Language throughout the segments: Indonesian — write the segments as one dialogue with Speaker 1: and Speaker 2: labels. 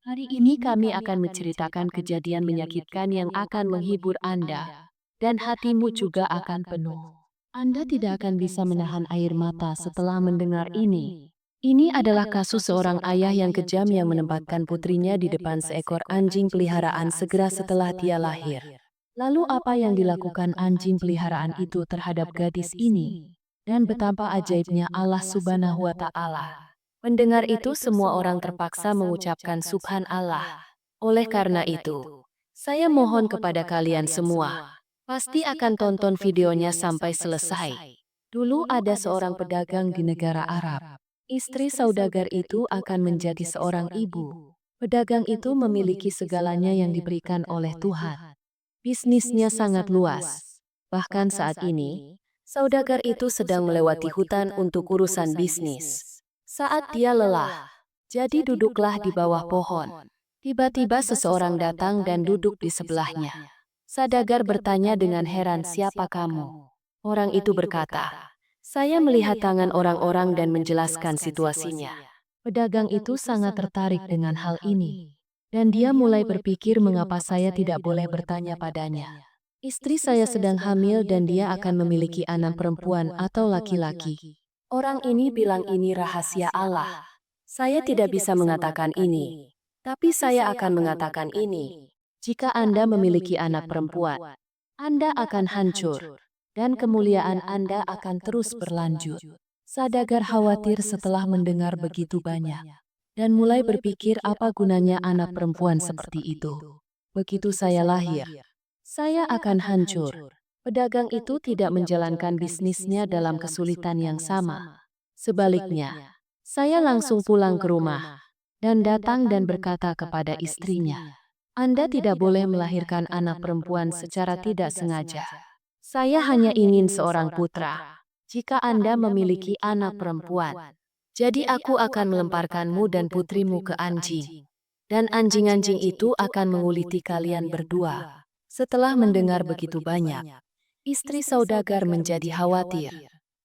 Speaker 1: Hari ini kami akan menceritakan kejadian menyakitkan yang akan menghibur Anda, dan hatimu juga akan penuh. Anda tidak akan bisa menahan air mata setelah mendengar ini. Ini adalah kasus seorang ayah yang kejam yang menempatkan putrinya di depan seekor anjing peliharaan segera setelah dia lahir. Lalu apa yang dilakukan anjing peliharaan itu terhadap gadis ini? Dan betapa ajaibnya Allah Subhanahu wa Ta'ala. Mendengar itu semua orang terpaksa mengucapkan Subhan Allah. Oleh karena itu, saya mohon kepada kalian semua, pasti akan tonton videonya sampai selesai. Dulu ada seorang pedagang di negara Arab. Istri saudagar itu akan menjadi seorang ibu. Pedagang itu memiliki segalanya yang diberikan oleh Tuhan. Bisnisnya sangat luas. Bahkan saat ini, saudagar itu sedang melewati hutan untuk urusan bisnis. Saat dia lelah, jadi duduklah di bawah pohon. Tiba-tiba seseorang datang dan duduk di sebelahnya. Saudagar bertanya dengan heran, "Siapa kamu?" Orang itu berkata, "Saya melihat tangan orang-orang dan menjelaskan situasinya." Pedagang itu sangat tertarik dengan hal ini. Dan dia mulai berpikir mengapa saya tidak boleh bertanya padanya. Istri saya sedang hamil dan dia akan memiliki anak perempuan atau laki-laki. Orang ini bilang ini rahasia Allah. Saya tidak bisa mengatakan ini, tapi saya akan mengatakan ini. Jika Anda memiliki anak perempuan, Anda akan hancur, dan kemuliaan Anda akan terus berlanjut. Saudagar khawatir setelah mendengar begitu banyak, dan mulai berpikir apa gunanya anak perempuan seperti itu. Begitu saya lahir, saya akan hancur. Pedagang itu tidak menjalankan bisnisnya dalam kesulitan yang sama. Sebaliknya, saya langsung pulang ke rumah dan datang dan berkata kepada istrinya, "Anda tidak boleh melahirkan anak perempuan secara tidak sengaja. Saya hanya ingin seorang putra. Jika Anda memiliki anak perempuan, jadi aku akan melemparkanmu dan putrimu ke anjing. Dan anjing-anjing itu akan menguliti kalian berdua." Setelah mendengar begitu banyak, istri saudagar menjadi khawatir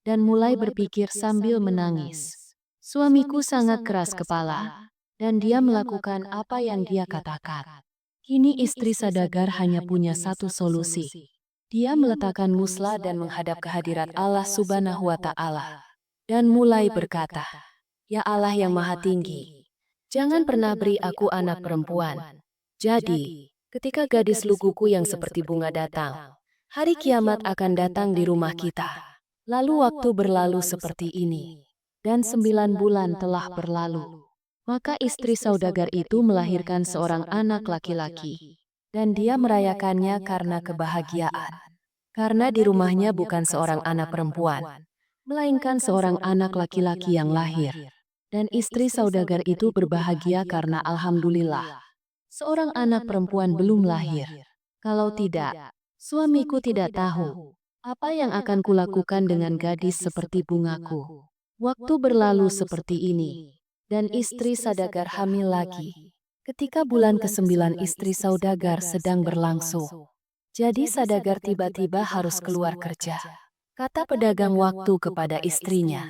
Speaker 1: dan mulai berpikir sambil menangis. Suamiku sangat keras kepala, dan dia melakukan apa yang dia katakan. Kini istri saudagar hanya punya satu solusi. Dia meletakkan musla dan menghadap kehadirat Allah Subhanahu wa Ta'ala, dan mulai berkata, "Ya Allah yang Maha Tinggi, jangan pernah beri aku anak perempuan." Jadi, ketika gadis luguku yang seperti bunga datang, hari kiamat akan datang di rumah kita. Lalu waktu berlalu seperti ini, dan 9 bulan telah berlalu. Maka istri saudagar itu melahirkan seorang anak laki-laki, dan dia merayakannya karena kebahagiaan. Karena di rumahnya bukan seorang anak perempuan, melainkan seorang anak laki-laki yang lahir. Dan istri saudagar itu berbahagia karena alhamdulillah, seorang anak perempuan belum lahir. Kalau tidak, suamiku tidak tahu apa yang akan kulakukan dengan gadis seperti bungaku. Waktu berlalu seperti ini, dan istri saudagar hamil lagi. Ketika bulan ke-9 istri saudagar sedang berlangsung. Jadi saudagar tiba-tiba harus keluar kerja. Kata pedagang waktu kepada istrinya,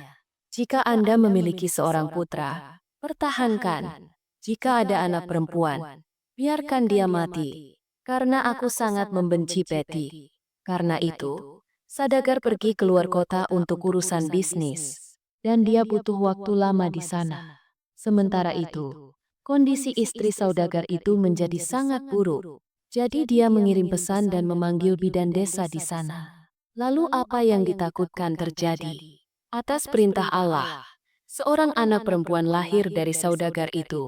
Speaker 1: "Jika Anda memiliki seorang putra, pertahankan. Jika ada anak perempuan, biarkan dia mati, karena aku sangat membenci Betty." Karena itu, saudagar pergi keluar kota untuk urusan bisnis, dan dia butuh waktu lama di sana. Sementara itu, kondisi istri saudagar itu menjadi sangat buruk. Jadi dia mengirim pesan dan memanggil bidan desa di sana. Lalu apa yang ditakutkan terjadi? Atas perintah Allah, seorang anak perempuan lahir dari saudagar itu.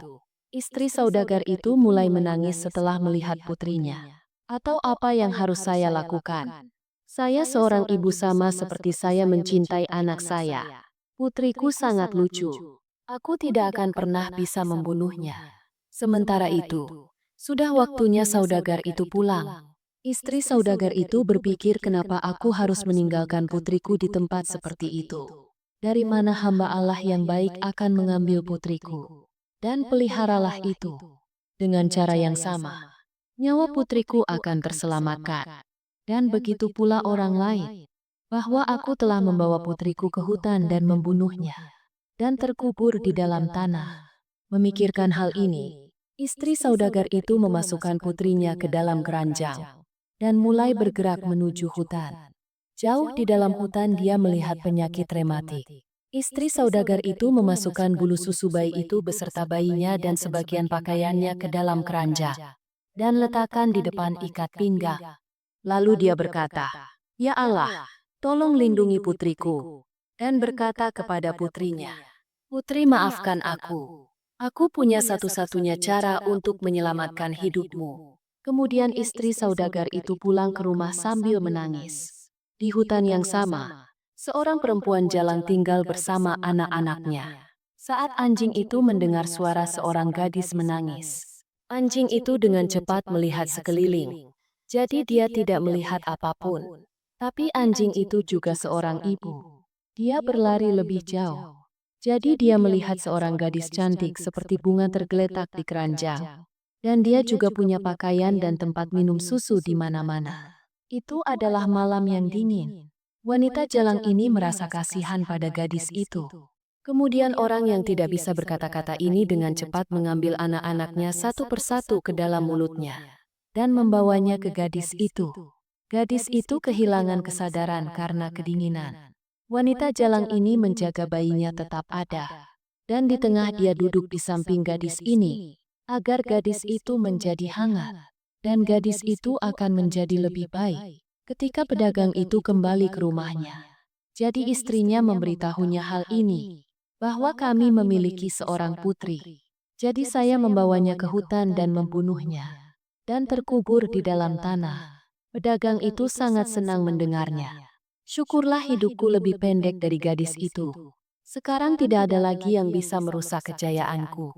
Speaker 1: Istri saudagar itu mulai menangis setelah melihat putrinya. Atau apa yang harus saya lakukan? Saya seorang ibu sama seperti saya mencintai anak saya. Putriku sangat lucu. Aku tidak akan pernah bisa membunuhnya. Sementara itu, sudah waktunya saudagar itu pulang. Istri saudagar itu berpikir kenapa aku harus meninggalkan putriku di tempat seperti itu. Dari mana hamba Allah yang baik akan mengambil putriku? Dan peliharalah itu. Dengan cara yang sama, nyawa putriku akan terselamatkan. Dan begitu pula orang lain, bahwa aku telah membawa putriku ke hutan dan membunuhnya, dan terkubur di dalam tanah. Memikirkan hal ini, istri saudagar itu memasukkan putrinya ke dalam keranjang dan mulai bergerak menuju hutan. Jauh di dalam hutan dia melihat penyakit rematik. Istri saudagar itu memasukkan bulu susu bayi itu beserta bayinya dan sebagian pakaiannya ke dalam keranjang dan letakkan di depan ikat pinggang. Lalu dia berkata, "Ya Allah, tolong lindungi putriku." Dan berkata kepada putrinya, "Putri, maafkan aku. Aku punya satu-satunya cara untuk menyelamatkan hidupmu." Kemudian istri saudagar itu pulang ke rumah sambil menangis. Di hutan yang sama, seorang perempuan jalang tinggal bersama anak-anaknya. Saat anjing itu mendengar suara seorang gadis menangis, anjing itu dengan cepat melihat sekeliling. Jadi dia tidak melihat apapun. Tapi anjing itu juga seorang ibu. Dia berlari lebih jauh. Jadi dia melihat seorang gadis cantik seperti bunga tergeletak di keranjang. Dan dia juga punya pakaian dan tempat minum susu di mana-mana. Itu adalah malam yang dingin. Wanita jalang ini merasa kasihan pada gadis itu. Kemudian orang yang tidak bisa berkata-kata ini dengan cepat mengambil anak-anaknya satu persatu ke dalam mulutnya dan membawanya ke gadis itu. Gadis itu kehilangan kesadaran karena kedinginan. Wanita jalang ini menjaga bayinya tetap ada. Dan di tengah dia duduk di samping gadis ini, agar gadis itu menjadi hangat. Dan gadis itu akan menjadi lebih baik ketika pedagang itu kembali ke rumahnya. Jadi istrinya memberitahunya hal ini, bahwa kami memiliki seorang putri. Jadi saya membawanya ke hutan dan membunuhnya, dan terkubur di dalam tanah. Pedagang itu sangat senang mendengarnya. Syukurlah hidupku lebih pendek dari gadis itu. Sekarang tidak ada lagi yang bisa merusak kejayaanku.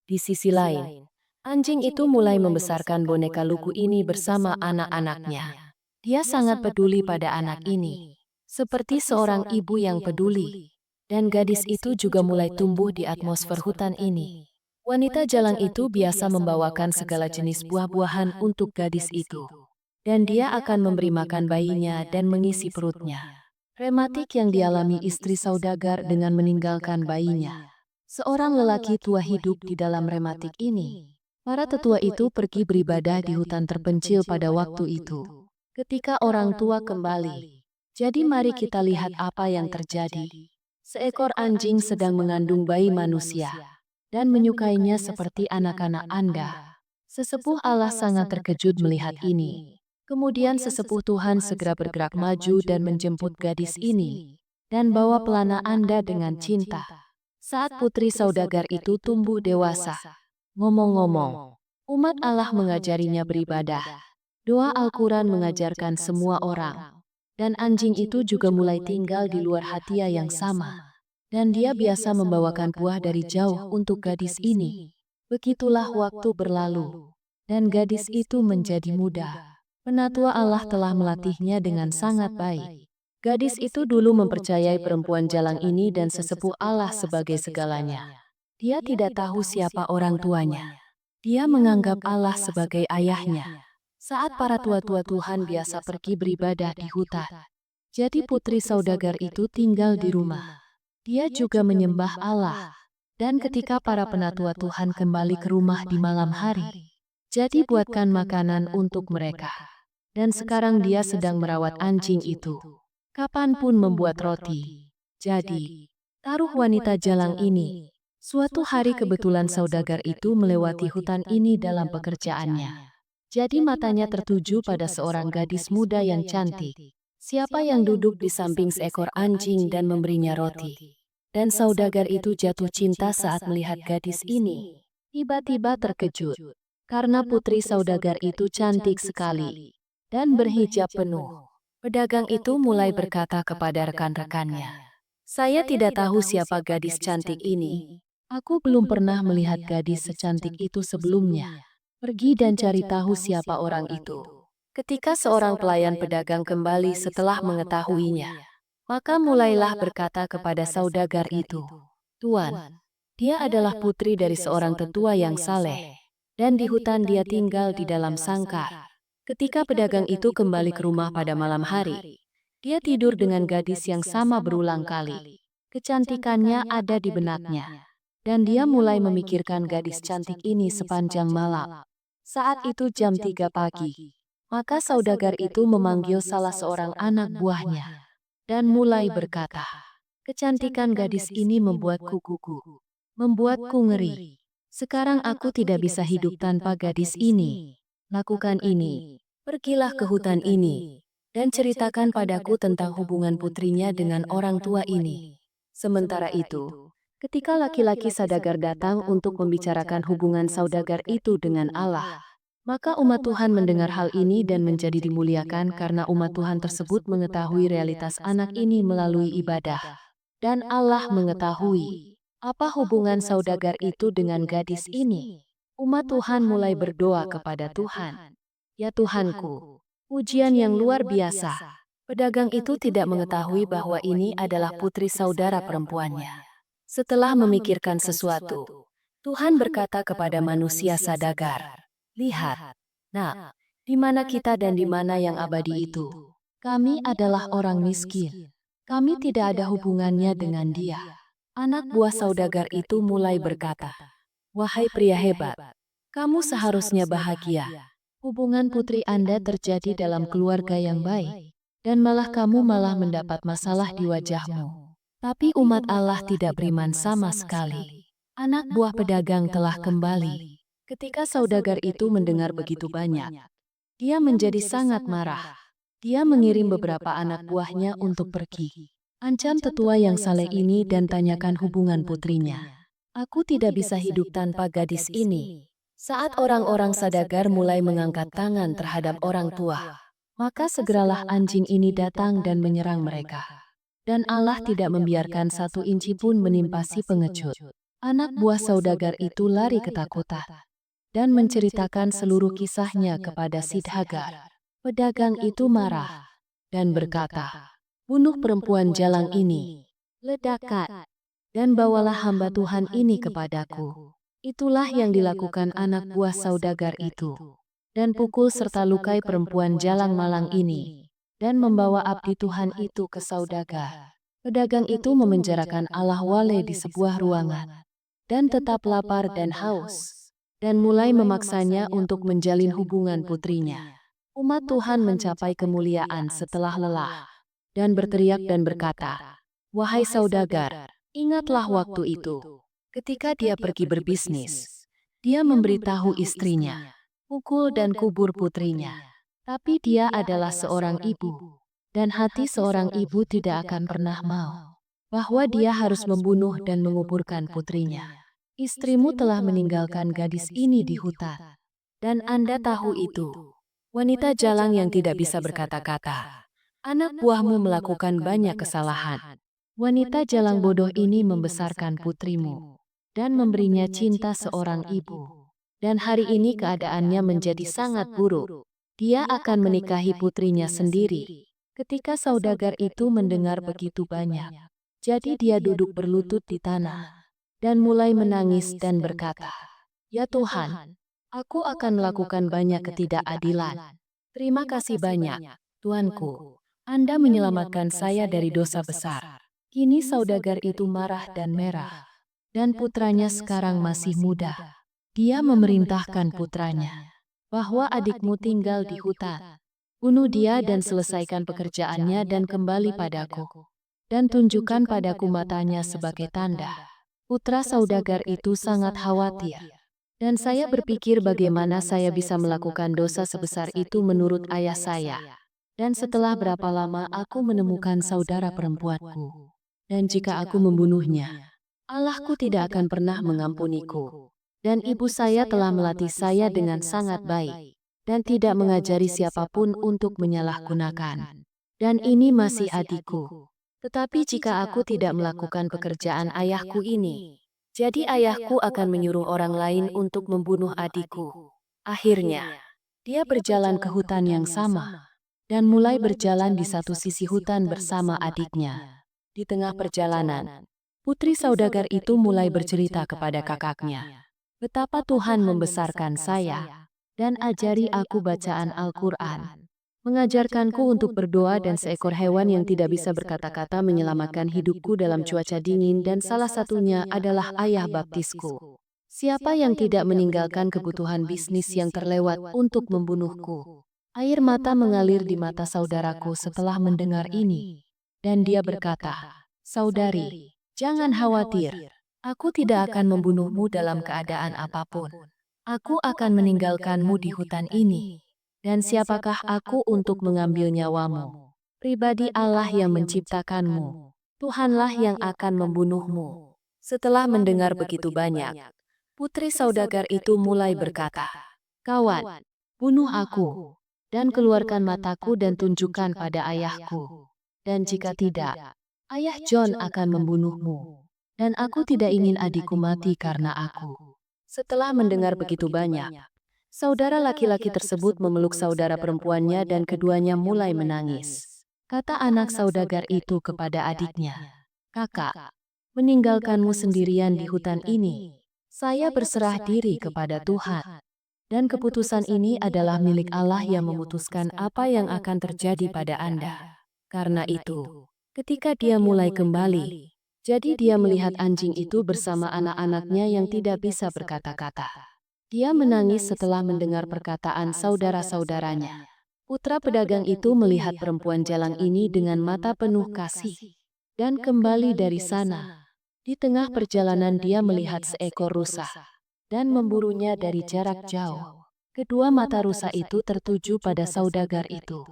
Speaker 1: Di sisi lain, anjing itu mulai membesarkan boneka lugu ini bersama anak-anaknya. Dia sangat peduli pada anak ini, seperti seorang ibu yang peduli. Dan gadis itu juga mulai tumbuh di atmosfer hutan ini. Wanita jalang itu biasa membawakan segala jenis buah-buahan untuk gadis itu. Dan dia akan memberi makan bayinya dan mengisi perutnya. Rematik yang dialami istri saudagar dengan meninggalkan bayinya. Seorang lelaki tua hidup di dalam rematik ini. Para tetua itu pergi beribadah di hutan terpencil pada waktu itu. Ketika orang tua kembali. Jadi mari kita lihat apa yang terjadi. Seekor anjing sedang mengandung bayi manusia dan menyukainya seperti anak-anak Anda. Sesepuh Allah sangat terkejut melihat ini. Kemudian sesepuh Tuhan segera bergerak maju dan menjemput gadis ini dan bawa pelana Anda dengan cinta. Saat putri saudagar itu tumbuh dewasa. Ngomong-ngomong, umat Allah mengajarinya beribadah. Doa Al-Quran mengajarkan semua orang. Dan anjing itu juga mulai tinggal di luar hatia yang sama. Dan dia biasa membawakan buah dari jauh untuk gadis ini. Begitulah waktu berlalu. Dan gadis itu menjadi muda. Penatua Allah telah melatihnya dengan sangat baik. Gadis itu dulu mempercayai perempuan jalang ini dan sesepuh Allah sebagai segalanya. Dia tidak tahu siapa orang tuanya. Dia menganggap Allah sebagai ayahnya. Saat para tua-tua Tuhan biasa pergi beribadah di hutan. Jadi putri saudagar itu tinggal di rumah. Dia juga menyembah Allah. Dan ketika para penatua Tuhan kembali ke rumah di malam hari, jadi buatkan makanan untuk mereka. Dan sekarang dia sedang merawat anjing itu. Kapanpun membuat roti. Jadi, taruh wanita jalang ini. Suatu hari kebetulan saudagar itu melewati hutan ini dalam pekerjaannya. Jadi matanya tertuju pada seorang gadis muda yang cantik. Siapa yang duduk di samping seekor anjing dan memberinya roti. Dan saudagar itu jatuh cinta saat melihat gadis ini. Tiba-tiba terkejut. Karena putri saudagar itu cantik sekali. Dan berhijab penuh. Pedagang itu mulai berkata kepada rekan-rekannya, "Saya tidak tahu siapa gadis cantik ini. Aku belum pernah melihat gadis secantik itu sebelumnya. Pergi dan cari tahu siapa orang itu." Ketika seorang pelayan pedagang kembali setelah mengetahuinya, maka mulailah berkata kepada saudagar itu, "Tuan, dia adalah putri dari seorang tetua yang saleh. Dan di hutan dia tinggal di dalam sangkar." Ketika pedagang itu kembali ke rumah pada malam hari, dia tidur dengan gadis yang sama berulang kali. Kecantikannya ada di benaknya. Dan dia mulai memikirkan gadis cantik ini sepanjang malam. Saat itu jam 3 pagi. Maka saudagar itu memanggil salah seorang anak buahnya. Dan mulai berkata, "Kecantikan gadis ini membuatku gugup. Membuatku ngeri. Sekarang aku tidak bisa hidup tanpa gadis ini. Lakukan ini. Pergilah ke hutan ini. Dan ceritakan padaku tentang hubungan putrinya dengan orang tua ini." Sementara itu, ketika laki-laki saudagar datang untuk membicarakan hubungan saudagar itu dengan Allah, maka umat Tuhan mendengar hal ini dan menjadi dimuliakan karena umat Tuhan tersebut mengetahui realitas anak ini melalui ibadah. Dan Allah mengetahui apa hubungan saudagar itu dengan gadis ini. Umat Tuhan mulai berdoa kepada Tuhan. "Ya Tuhanku, pujian yang luar biasa." Pedagang itu tidak mengetahui bahwa ini adalah putri saudara perempuannya. Setelah memikirkan sesuatu, Tuhan berkata kepada manusia saudagar, "Lihat, nak, di mana kita dan di mana yang abadi itu? Kami adalah orang miskin. Kami tidak ada hubungannya dengan dia." Anak buah saudagar itu mulai berkata, "Wahai pria hebat, kamu seharusnya bahagia. Hubungan putri Anda terjadi dalam keluarga yang baik, dan malah kamu malah mendapat masalah di wajahmu." Tapi umat Allah tidak beriman sama sekali. Anak buah pedagang telah kembali. Ketika saudagar itu mendengar begitu banyak, dia menjadi sangat marah. Dia mengirim beberapa anak buahnya untuk pergi. "Ancam tetua yang saleh ini dan tanyakan hubungan putrinya. Aku tidak bisa hidup tanpa gadis ini." Saat orang-orang saudagar mulai mengangkat tangan terhadap orang tua, maka segeralah anjing ini datang dan menyerang mereka. Dan Allah tidak membiarkan satu inci pun menimpa si pengecut. Anak buah saudagar itu lari ketakutan dan menceritakan seluruh kisahnya kepada si Hagar. Pedagang itu marah dan berkata, "Bunuh perempuan jalang ini, ledakan, dan bawalah hamba Tuhan ini kepadaku." Itulah yang dilakukan anak buah saudagar itu. Dan pukul serta lukai perempuan jalang malang ini, dan membawa abdi Tuhan itu ke saudagar. Pedagang itu memenjarakan Allah Wale di sebuah ruangan, dan tetap lapar dan haus, dan mulai memaksanya untuk menjalin hubungan putrinya. Umat Tuhan mencapai kemuliaan setelah lelah, dan berteriak dan berkata, "Wahai saudagar, ingatlah waktu itu. Ketika dia pergi berbisnis, dia memberitahu istrinya, 'Pukul dan kubur putrinya.' Tapi dia adalah seorang ibu, dan hati seorang ibu tidak akan pernah mau bahwa dia harus membunuh dan menguburkan putrinya. Istrimu telah meninggalkan gadis ini di hutan, dan Anda tahu itu. Wanita jalang yang tidak bisa berkata-kata. Anak buahmu melakukan banyak kesalahan. Wanita jalang bodoh ini membesarkan putrimu dan memberinya cinta seorang ibu. Dan hari ini keadaannya menjadi sangat buruk. Dia akan menikahi putrinya sendiri." Ketika saudagar itu mendengar begitu banyak, jadi dia duduk berlutut di tanah dan mulai menangis dan berkata, "Ya Tuhan, aku akan melakukan banyak ketidakadilan. Terima kasih banyak, Tuanku. Anda menyelamatkan saya dari dosa besar." Kini saudagar itu marah dan merah. Dan putranya sekarang masih muda. Dia memerintahkan putranya bahwa adikmu tinggal di hutan. Bunuh dia dan selesaikan pekerjaannya dan kembali padaku. Dan tunjukkan padaku matanya sebagai tanda. Putra saudagar itu sangat khawatir. Dan saya berpikir bagaimana saya bisa melakukan dosa sebesar itu menurut ayah saya. Dan setelah berapa lama aku menemukan saudara perempuanku. Dan jika aku membunuhnya, Allahku tidak akan pernah mengampuniku. Dan ibu saya telah melatih saya dengan sangat baik, dan tidak mengajari siapapun untuk menyalahgunakan. Dan ini masih adikku. Tetapi jika aku tidak melakukan pekerjaan ayahku ini, jadi ayahku akan menyuruh orang lain untuk membunuh adikku. Akhirnya, dia berjalan ke hutan yang sama, dan mulai berjalan di satu sisi hutan bersama adiknya. Di tengah perjalanan, putri saudagar itu mulai bercerita kepada kakaknya, "Betapa Tuhan membesarkan saya, dan ajari aku bacaan Al-Quran." mengajarkanku untuk berdoa dan seekor hewan yang tidak bisa berkata-kata menyelamatkan hidupku dalam cuaca dingin dan salah satunya adalah ayah baptisku. Siapa yang tidak meninggalkan kebutuhan bisnis yang terlewat untuk membunuhku? Air mata mengalir di mata saudaraku setelah mendengar ini. Dan dia berkata, "Saudari, jangan khawatir. Aku tidak akan membunuhmu dalam keadaan apapun. Aku akan meninggalkanmu di hutan ini. Dan siapakah aku untuk mengambil nyawamu? Pribadi Allah yang menciptakanmu. Tuhanlah yang akan membunuhmu." Setelah mendengar begitu banyak, putri saudagar itu mulai berkata, "Kawan, bunuh aku, dan keluarkan mataku dan tunjukkan pada ayahku. Dan jika tidak, ayah John akan membunuhmu. Dan aku tidak ingin adikku mati karena aku." Setelah mendengar begitu banyak, saudara laki-laki tersebut memeluk saudara perempuannya dan keduanya mulai menangis. Kata anak saudagar itu kepada adiknya, "Kakak, meninggalkanmu sendirian di hutan ini. Saya berserah diri kepada Tuhan. Dan keputusan ini adalah milik Allah yang memutuskan apa yang akan terjadi pada Anda. Karena itu, ketika dia mulai kembali, jadi dia melihat anjing itu bersama anak-anaknya yang tidak bisa berkata-kata. Dia menangis setelah mendengar perkataan saudara-saudaranya. Putra pedagang itu melihat perempuan jalang ini dengan mata penuh kasih. Dan kembali dari sana. Di tengah perjalanan dia melihat seekor rusa. Dan memburunya dari jarak jauh. Kedua mata rusa itu tertuju pada saudagar itu.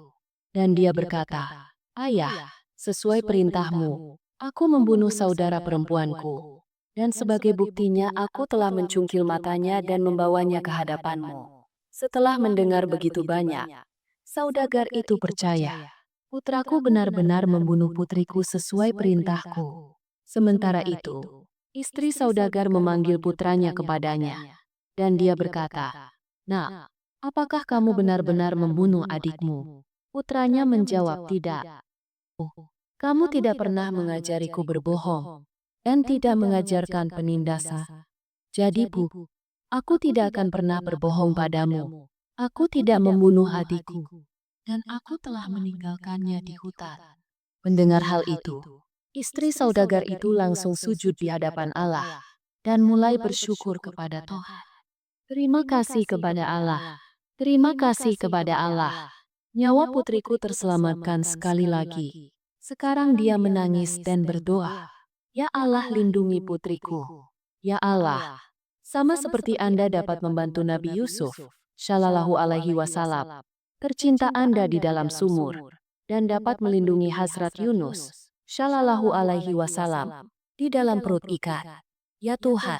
Speaker 1: Dan dia berkata, "Ayah, sesuai perintahmu, aku membunuh saudara perempuanku. Dan sebagai buktinya aku telah mencungkil matanya dan membawanya ke hadapanmu." Setelah mendengar begitu banyak, saudagar itu percaya. Putraku benar-benar membunuh putriku sesuai perintahku. Sementara itu, istri saudagar memanggil putranya kepadanya. Dan dia berkata, "Nak, apakah kamu benar-benar membunuh adikmu?" Putranya menjawab, "Tidak. Kamu tidak pernah mengajariku berbohong dan tidak mengajarkan penindasan. Jadi Bu, aku tidak akan pernah berbohong padamu. Aku tidak membunuh adikku, dan aku telah meninggalkannya di hutan." Mendengar hal itu, istri saudagar itu langsung sujud di hadapan Allah dan mulai bersyukur kepada Tuhan. "Terima kasih kepada Allah. Terima kasih kepada Allah. Nyawa putriku terselamatkan sekali lagi." Sekarang dia menangis dan berdoa, "Ya Allah, lindungi putriku. Ya Allah, sama seperti Anda dapat membantu Nabi Yusuf, Shallallahu Alaihi Wasallam, tercinta Anda di dalam sumur, dan dapat melindungi Hazrat Yunus, Shallallahu Alaihi Wasallam, di dalam perut ikan. Ya Tuhan,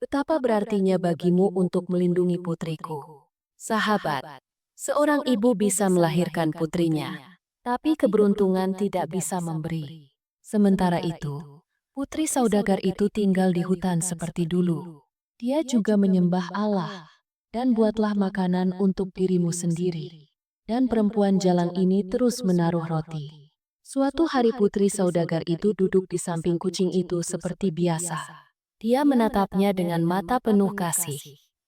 Speaker 1: betapa berartinya bagimu untuk melindungi putriku." Sahabat, seorang ibu bisa melahirkan putrinya, tapi keberuntungan tidak bisa memberi. Sementara itu, putri saudagar itu tinggal di hutan seperti dulu. Dia juga menyembah Allah, dan buatlah makanan untuk dirimu sendiri. Dan perempuan jalang ini terus menaruh roti. Suatu hari putri saudagar itu duduk di samping kucing itu seperti biasa. Dia menatapnya dengan mata penuh kasih.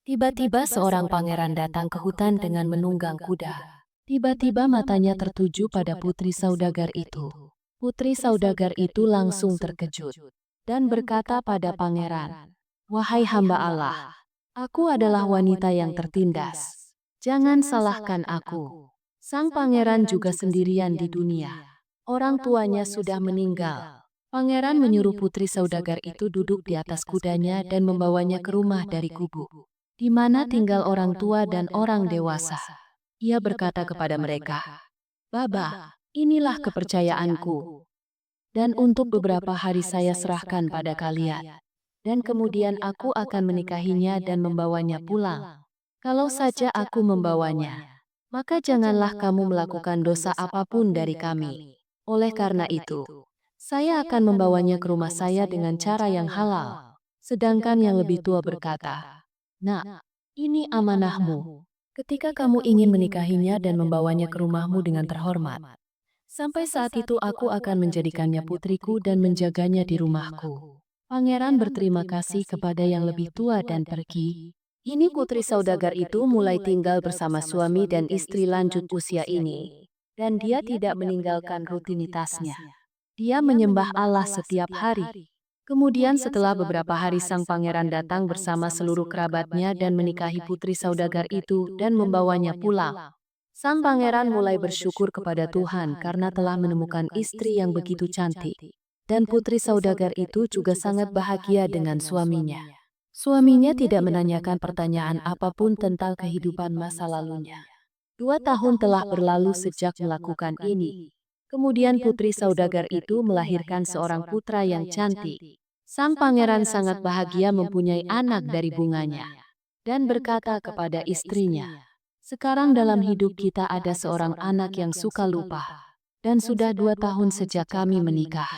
Speaker 1: Tiba-tiba seorang pangeran datang ke hutan dengan menunggang kuda. Tiba-tiba matanya tertuju pada putri saudagar itu. Putri saudagar itu langsung terkejut dan berkata pada pangeran, "Wahai hamba Allah, aku adalah wanita yang tertindas. Jangan salahkan aku." Sang pangeran juga sendirian di dunia. Orang tuanya sudah meninggal. Pangeran menyuruh putri saudagar itu duduk di atas kudanya dan membawanya ke rumah dari gubuk, di mana tinggal orang tua dan orang dewasa. Ia berkata kepada mereka, "Baba, inilah kepercayaanku. Dan untuk beberapa hari saya serahkan pada kalian. Dan kemudian aku akan menikahinya dan membawanya pulang. Kalau saja aku membawanya, maka janganlah kamu melakukan dosa apapun dari kami. Oleh karena itu, saya akan membawanya ke rumah saya dengan cara yang halal." Sedangkan yang lebih tua berkata, "Nak, ini amanahmu. Ketika kamu ingin menikahinya dan membawanya ke rumahmu dengan terhormat, sampai saat itu aku akan menjadikannya putriku dan menjaganya di rumahku." Pangeran berterima kasih kepada yang lebih tua dan pergi. Ini putri saudagar itu mulai tinggal bersama suami dan istri lanjut usia ini. Dan dia tidak meninggalkan rutinitasnya. Dia menyembah Allah setiap hari. Kemudian setelah beberapa hari sang pangeran datang bersama seluruh kerabatnya dan menikahi putri saudagar itu dan membawanya pulang. Sang pangeran mulai bersyukur kepada Tuhan karena telah menemukan istri yang begitu cantik. Dan putri saudagar itu juga sangat bahagia dengan suaminya. Suaminya tidak menanyakan pertanyaan apapun tentang kehidupan masa lalunya. 2 tahun telah berlalu sejak melakukan ini. Kemudian putri saudagar itu melahirkan seorang putra yang cantik. Sang pangeran sangat bahagia mempunyai anak dari bunganya. Dan berkata kepada istrinya, "Sekarang dalam hidup kita ada seorang anak yang suka lupa. Dan sudah 2 tahun sejak kami menikah.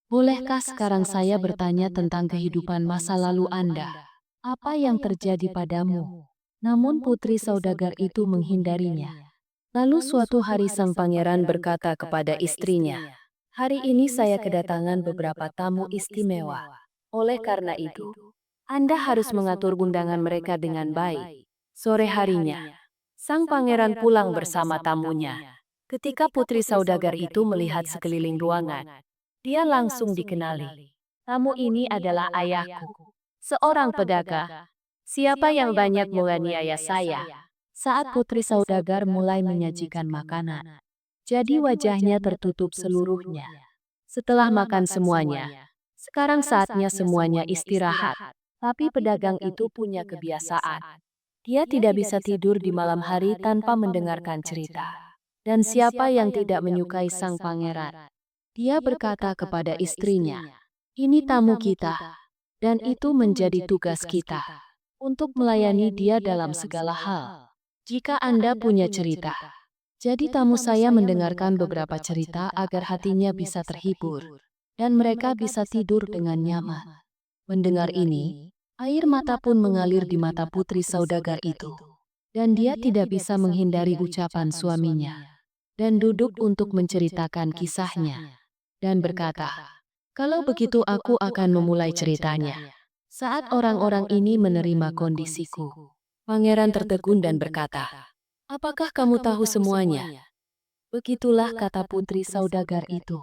Speaker 1: Bolehkah sekarang saya bertanya tentang kehidupan masa lalu Anda? Apa yang terjadi padamu?" Namun putri saudagar itu menghindarinya. Lalu suatu hari sang pangeran berkata kepada istrinya, "Hari ini saya kedatangan beberapa tamu istimewa. Oleh karena itu, Anda harus mengatur undangan mereka dengan baik." Sore harinya, sang pangeran pulang bersama tamunya. Ketika putri saudagar itu melihat sekeliling ruangan, dia langsung dikenali. "Tamu ini adalah ayahku, seorang pedagang. Siapa yang banyak menganiaya saya?" Saat putri saudagar mulai menyajikan makanan, jadi wajahnya tertutup seluruhnya. Setelah makan semuanya, sekarang saatnya semuanya istirahat. Tapi pedagang itu punya kebiasaan. Dia tidak bisa tidur di malam hari tanpa mendengarkan cerita. Dan siapa yang tidak menyukai sang pangeran? Dia berkata kepada istrinya, "Ini tamu kita, dan itu menjadi tugas kita untuk melayani dia dalam segala hal. Jika Anda punya cerita, jadi tamu saya mendengarkan beberapa cerita agar hatinya bisa terhibur, dan mereka bisa tidur dengan nyaman." Mendengar ini, air mata pun mengalir di mata putri saudagar itu. Dan dia tidak bisa menghindari ucapan suaminya. Dan duduk untuk menceritakan kisahnya. Dan berkata, "Kalau begitu aku akan memulai ceritanya." Saat orang-orang ini menerima kondisiku, pangeran tertegun dan berkata, "Apakah kamu tahu semuanya?" "Begitulah," kata putri saudagar itu.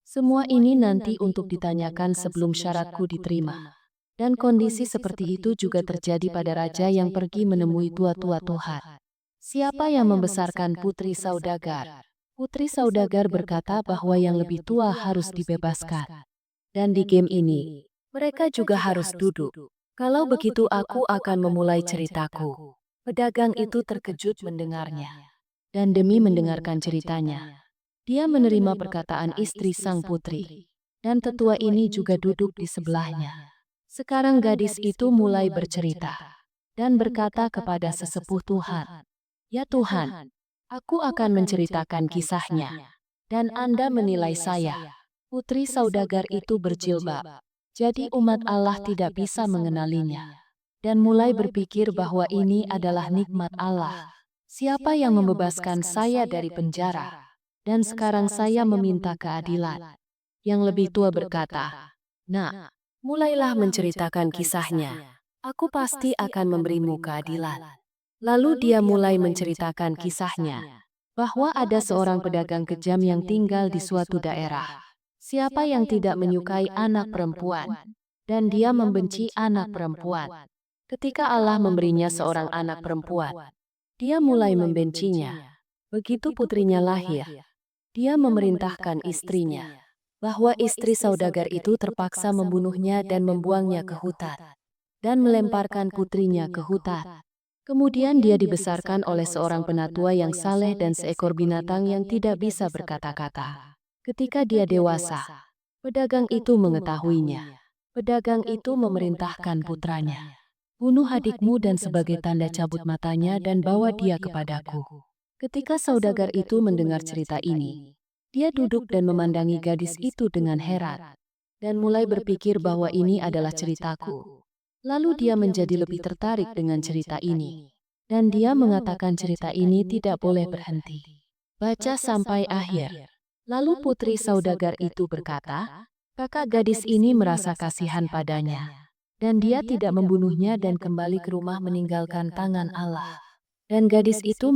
Speaker 1: "Semua ini nanti untuk ditanyakan sebelum syaratku diterima." Dan kondisi seperti itu juga terjadi pada raja yang pergi menemui tua-tua Tuhan. Siapa yang membesarkan putri saudagar? Putri saudagar berkata bahwa yang lebih tua harus dibebaskan. Dan di game ini, mereka juga harus duduk. "Kalau begitu aku akan memulai ceritaku." Pedagang itu terkejut mendengarnya. Dan demi mendengarkan ceritanya, dia menerima perkataan istri sang putri. Dan tetua ini juga duduk di sebelahnya. Sekarang gadis itu mulai bercerita. Dan berkata kepada sesepuh Tuhan, "Ya Tuhan, aku akan menceritakan kisahnya. Dan Anda menilai saya." Putri saudagar itu berjilbab. Jadi umat Allah tidak bisa mengenalinya. Dan mulai berpikir bahwa ini adalah nikmat Allah. Siapa yang membebaskan saya dari penjara? Dan sekarang saya meminta keadilan. Yang lebih tua berkata, "Nak, mulailah menceritakan kisahnya. Aku pasti akan memberimu keadilan." Lalu dia mulai menceritakan kisahnya, bahwa ada seorang pedagang kejam yang tinggal di suatu daerah. Siapa yang tidak menyukai anak perempuan? Dan dia membenci anak perempuan. Ketika Allah memberinya seorang anak perempuan, dia mulai membencinya. Begitu putrinya lahir, dia memerintahkan istrinya, bahwa istri saudagar itu terpaksa membunuhnya dan membuangnya ke hutan, dan melemparkan putrinya ke hutan. Kemudian dia dibesarkan oleh seorang penatua yang saleh dan seekor binatang yang tidak bisa berkata-kata. Ketika dia dewasa, pedagang itu mengetahuinya. Pedagang itu memerintahkan putranya, "Bunuh adikmu dan sebagai tanda cabut matanya dan bawa dia kepadaku." Ketika saudagar itu mendengar cerita ini, dia duduk dan memandangi gadis itu dengan heran, dan mulai berpikir bahwa ini adalah ceritaku. Lalu dia menjadi lebih tertarik dengan cerita ini. Dan dia mengatakan cerita ini tidak boleh berhenti. Baca sampai akhir. Lalu putri saudagar itu berkata, "Kakak gadis ini merasa kasihan padanya. Dan dia tidak membunuhnya dan kembali ke rumah meninggalkan tangan Allah. Dan gadis itu